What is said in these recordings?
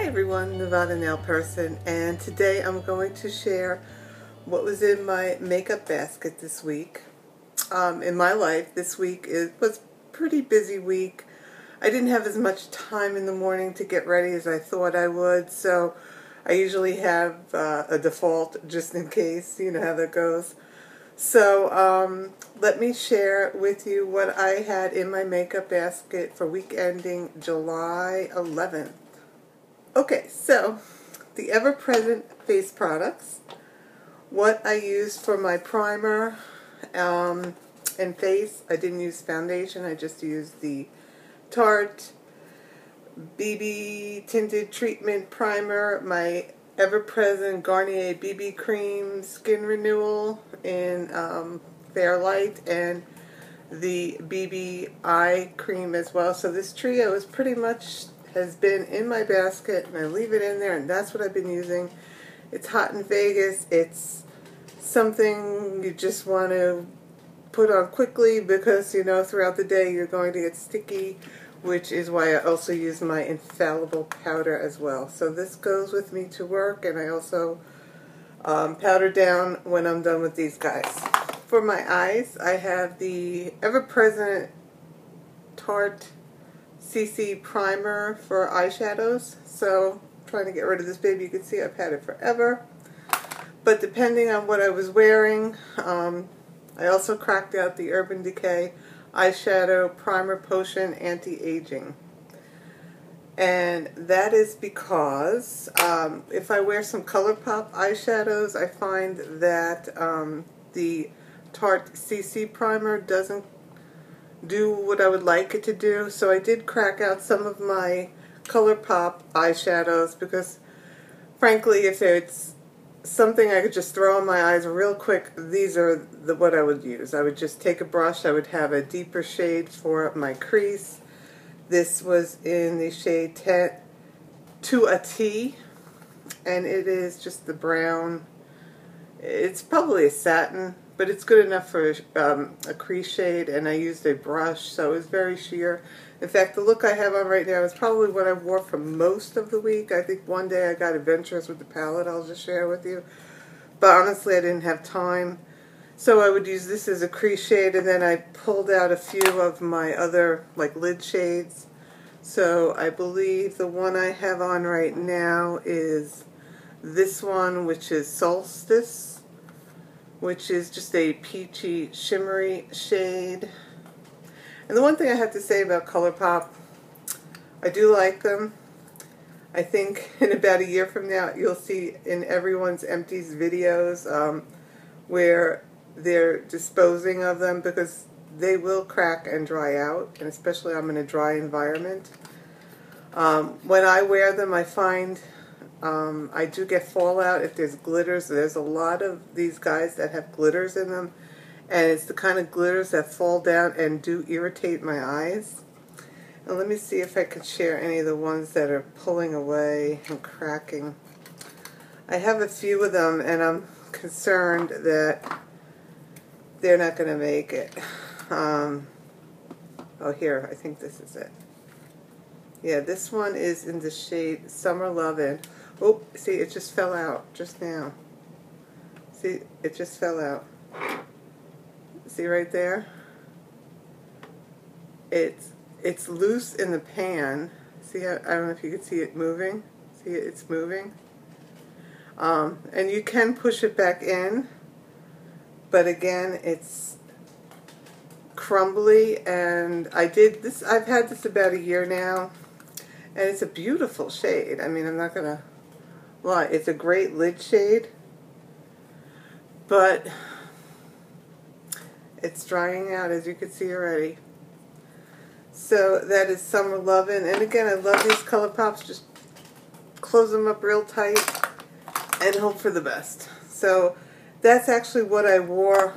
Hi everyone, nvnailperson, and today I'm going to share what was in my makeup basket this week. In my life, this week was a pretty busy week. I didn't have as much time in the morning to get ready as I thought I would, so I usually have a default just in case, you know how that goes. So let me share with you what I had in my makeup basket for week ending July 11th. Okay, so the ever-present face products, what I used for my primer and face. I didn't use foundation, I just used the Tarte BB Tinted Treatment Primer, my ever-present Garnier BB Cream Skin Renewal in Fairlight, and the BB Eye Cream as well. So this trio is pretty much has been in my basket, and I leave it in there, and that's what I've been using. It's hot in Vegas. It's something you just want to put on quickly because, you know, throughout the day you're going to get sticky, which is why I also use my infallible powder as well. So this goes with me to work, and I also powder down when I'm done with these guys. For my eyes, I have the ever-present Tarte CC primer for eyeshadows. So I'm trying to get rid of this baby. You can see I've had it forever. But depending on what I was wearing, I also cracked out the Urban Decay eyeshadow primer potion anti-aging. And that is because if I wear some Colourpop eyeshadows, I find that the Tarte CC primer doesn't do what I would like it to do. So I did crack out some of my Colourpop eyeshadows because, frankly, if it's something I could just throw on my eyes real quick, these are what I would use. I would just take a brush. I would have a deeper shade for my crease. This was in the shade 10 to a T, and it is just the brown. It's probably a satin, but it's good enough for a crease shade, and I used a brush, so it was very sheer. In fact, the look I have on right now is probably what I wore for most of the week. I think one day I got adventurous with the palette I'll just share with you. But honestly, I didn't have time. So I would use this as a crease shade, and then I pulled out a few of my other like lid shades. So I believe the one I have on right now is this one, which is Solstice, which is just a peachy, shimmery shade. And the one thing I have to say about Colourpop, I do like them. I think in about a year from now, you'll see in everyone's empties videos where they're disposing of them, because they will crack and dry out, and especially I'm in a dry environment. When I wear them, I find I do get fallout if there's glitters. There's a lot of these guys that have glitters in them, and it's the kind of glitters that fall down and do irritate my eyes. And let me see if I can share any of the ones that are pulling away and cracking. I have a few of them, and I'm concerned that they're not going to make it. Oh, here, I think this is it. Yeah, this one is in the shade Summer Lovin'. Oh, see, it just fell out just now. See, it just fell out. See right there? It's loose in the pan. See how, I don't know if you can see it moving. See, it's moving. And you can push it back in, but again, it's crumbly. And I've had this about a year now, and it's a beautiful shade. I mean, I'm not gonna lie, it's a great lid shade, but it's drying out, as you can see already. So that is Summer Lovin', and again, I love these Colourpops. Just close them up real tight and hope for the best. So that's actually what I wore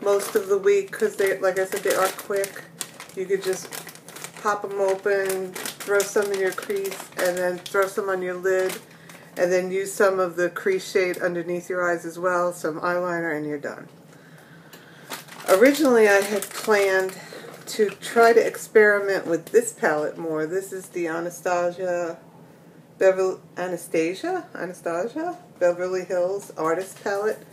most of the week, because they, like I said, they are quick. You could just pop them open, throw some in your crease, and then throw some on your lid, and then use some of the crease shade underneath your eyes as well, some eyeliner, and you're done. Originally, I had planned to try to experiment with this palette more. This is the Anastasia Anastasia Beverly Hills Artist Palette.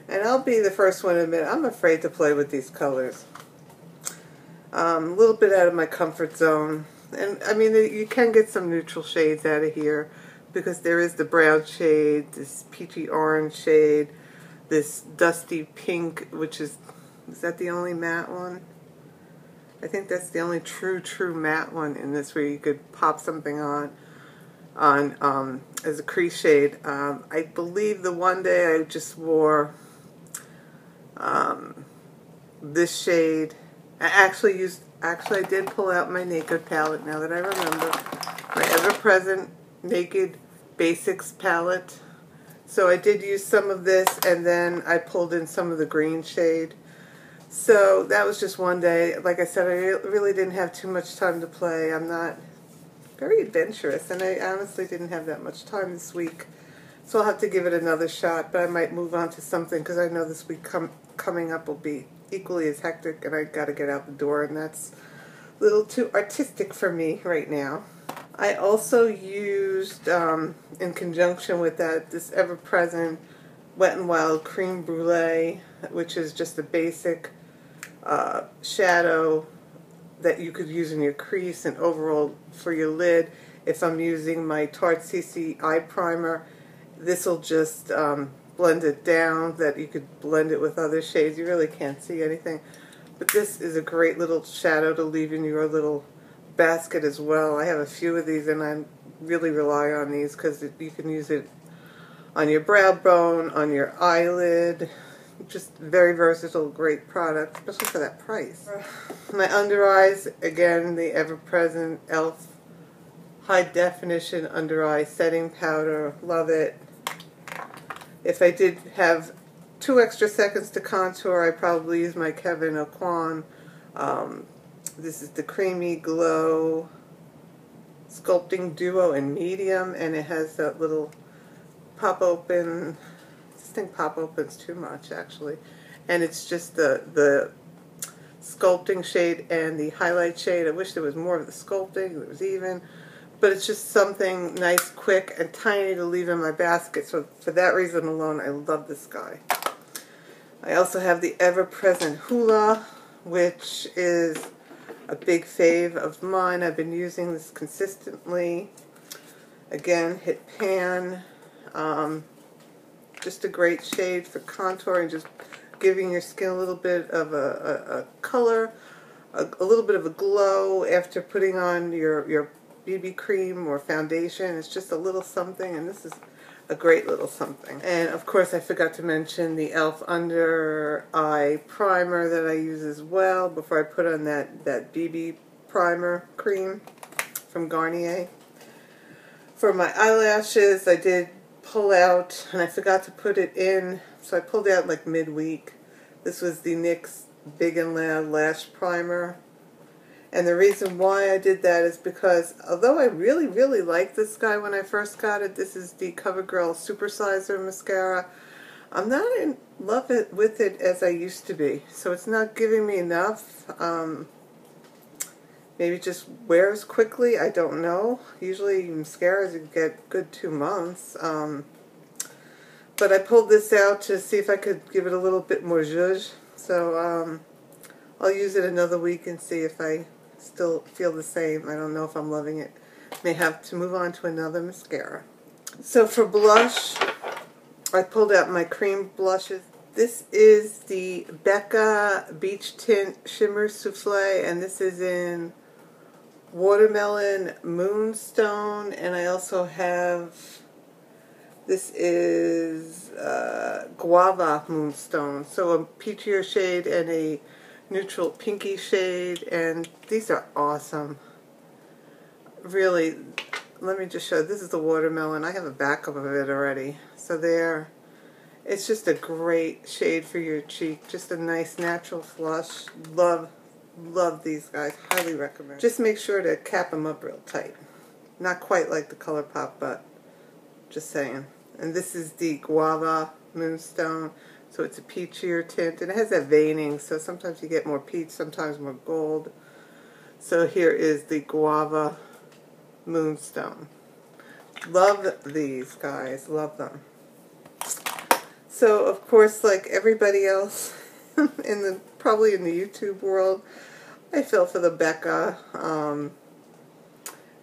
And I'll be the first one to admit, I'm afraid to play with these colors. A little bit out of my comfort zone. And I mean, you can get some neutral shades out of here, because there is the brown shade, this peachy orange shade, this dusty pink, which is that the only matte one? I think that's the only true matte one in this, where you could pop something on as a crease shade. I believe the one day I just wore this shade. Actually, I did pull out my Naked palette, now that I remember. My ever-present Naked Basics palette. So I did use some of this, and then I pulled in some of the green shade. So that was just one day. Like I said, I really didn't have too much time to play. I'm not very adventurous, and I honestly didn't have that much time this week. So I'll have to give it another shot, but I might move on to something, because I know this week coming up will be equally as hectic, and I got to get out the door, and that's a little too artistic for me right now. I also used, in conjunction with that, this ever-present WetNWild Cream Brulee, which is just a basic shadow that you could use in your crease and overall for your lid. If I'm using my Tarte CC eye primer, this will just blend it down, that you could blend it with other shades. You really can't see anything. But this is a great little shadow to leave in your little basket as well. I have a few of these, and I really rely on these, because you can use it on your brow bone, on your eyelid. Just very versatile, great product, especially for that price. My under eyes, again, the ever-present e.l.f. High Definition Under Eye Setting Powder. Love it. If I did have 2 extra seconds to contour, I probably use my Kevyn Aucoin. This is the Creamy Glow Sculpting Duo in medium, and it has that little pop open. This thing pop opens too much, actually. And it's just the sculpting shade and the highlight shade. I wish there was more of the sculpting, it was even. But it's just something nice, quick, and tiny to leave in my basket. So for that reason alone, I love this guy. I also have the ever-present Hoola, which is a big fave of mine. I've been using this consistently. Again, hit pan. Just a great shade for contouring, just giving your skin a little bit of a color, a little bit of a glow after putting on your BB cream or foundation. It's just a little something, and this is a great little something. And of course, I forgot to mention the e.l.f. Under Eye Primer that I use as well before I put on that BB primer cream from Garnier. For my eyelashes, I did pull out, and I forgot to put it in, so I pulled out like midweek. This was the NYX Big and Loud Lash Primer. And the reason why I did that is because, although I really liked this guy when I first got it, this is the CoverGirl Supersizer Mascara, I'm not in love with it as I used to be. So it's not giving me enough. Maybe it just wears quickly, I don't know. Usually mascaras you get good 2 months. But I pulled this out to see if I could give it a little bit more zhuzh. So I'll use it another week and see if I still feel the same. I don't know if I'm loving it. May have to move on to another mascara. So for blush, I pulled out my cream blushes. This is the Becca Beach Tint Shimmer Souffle, and this is in Watermelon Moonstone, and I also have, this is Guava Moonstone, so a peachier shade and a neutral pinky shade, and these are awesome. Really, let me just show, this is the watermelon. I have a backup of it already. So there, it's just a great shade for your cheek, just a nice natural flush. Love these guys, highly recommend. Just make sure to cap them up real tight. Not quite like the Colourpop, but just saying. And this is the Guava Moonstone. So it's a peachier tint, and it has that veining, so sometimes you get more peach, sometimes more gold. So here is the Guava Moonstone. Love these guys. Love them. So, of course, like everybody else probably in the YouTube world, I fell for the Becca,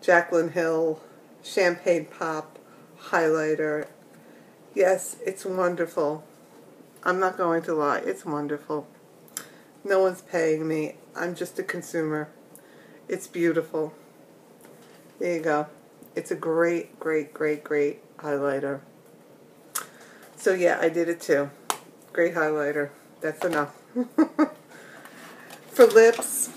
Jaclyn Hill Champagne Pop highlighter. Yes, it's wonderful. I'm not going to lie. It's wonderful. No one's paying me. I'm just a consumer. It's beautiful. There you go. It's a great, great, great, great highlighter. So yeah, I did it too. Great highlighter. That's enough. For lips,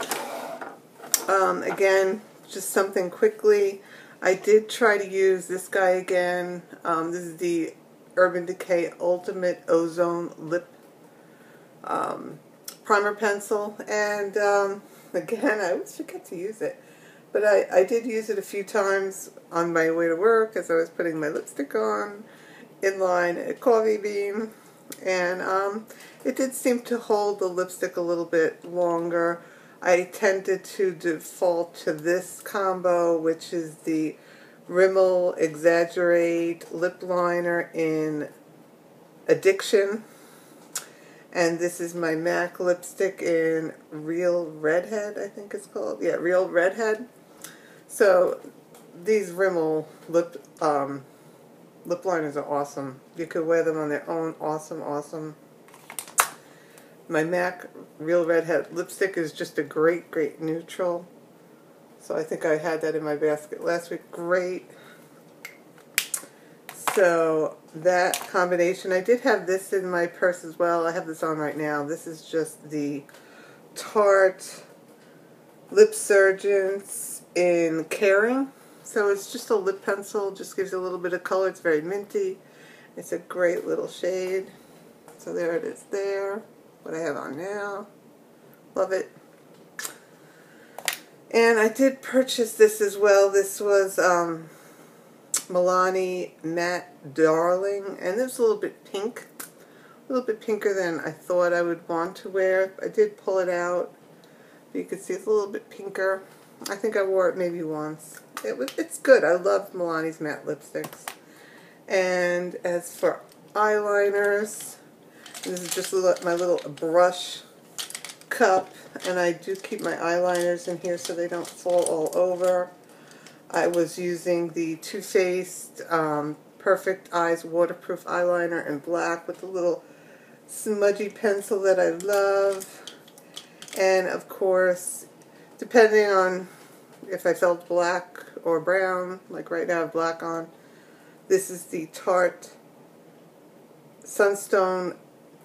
again, just something quickly. I did try to use this guy again. This is the Urban Decay Ultimate Ozone Lip Primer Pencil. And again, I always forget to use it. But I did use it a few times on my way to work as I was putting my lipstick on, in line at Coffee Bean. And it did seem to hold the lipstick a little bit longer. I tended to default to this combo, which is the Rimmel Exaggerate lip liner in Addiction. And this is my MAC lipstick in Real Redhead, I think it's called. Yeah, Real Redhead. So these Rimmel lip liners are awesome. You could wear them on their own. Awesome, awesome. My MAC Real Redhead lipstick is just a great, great neutral. So I think I had that in my basket last week. Great. So that combination. I did have this in my purse as well. I have this on right now. This is just the Tarte Lip Surgeons in Caring. So it's just a lip pencil. Just gives you a little bit of color. It's very minty. It's a great little shade. So there it is there. What I have on now. Love it. And I did purchase this as well. This was Milani Matte Darling. And it's a little bit pink. A little bit pinker than I thought I would want to wear. I did pull it out. You can see it's a little bit pinker. I think I wore it maybe once. It's good. I love Milani's matte lipsticks. And as for eyeliners, this is just my little brush cup, and I do keep my eyeliners in here so they don't fall all over. I was using the Too Faced Perfect Eyes Waterproof Eyeliner in black with a little smudgy pencil that I love. And of course, depending on if I felt black or brown, like right now I have black on, this is the Tarte Sunstone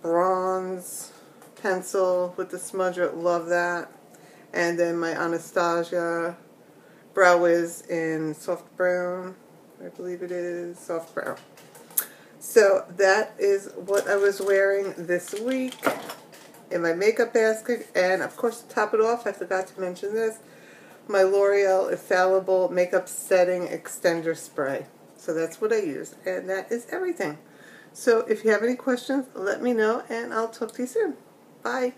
Bronze pencil with the smudger. Love that. And then my Anastasia Brow Wiz in soft brown. I believe it is soft brown. So that is what I was wearing this week in my makeup basket. And of course, to top it off, I forgot to mention this, my L'Oreal Infallible Makeup Setting Extender Spray. So that's what I use. And that is everything. So if you have any questions, let me know, and I'll talk to you soon. Bye.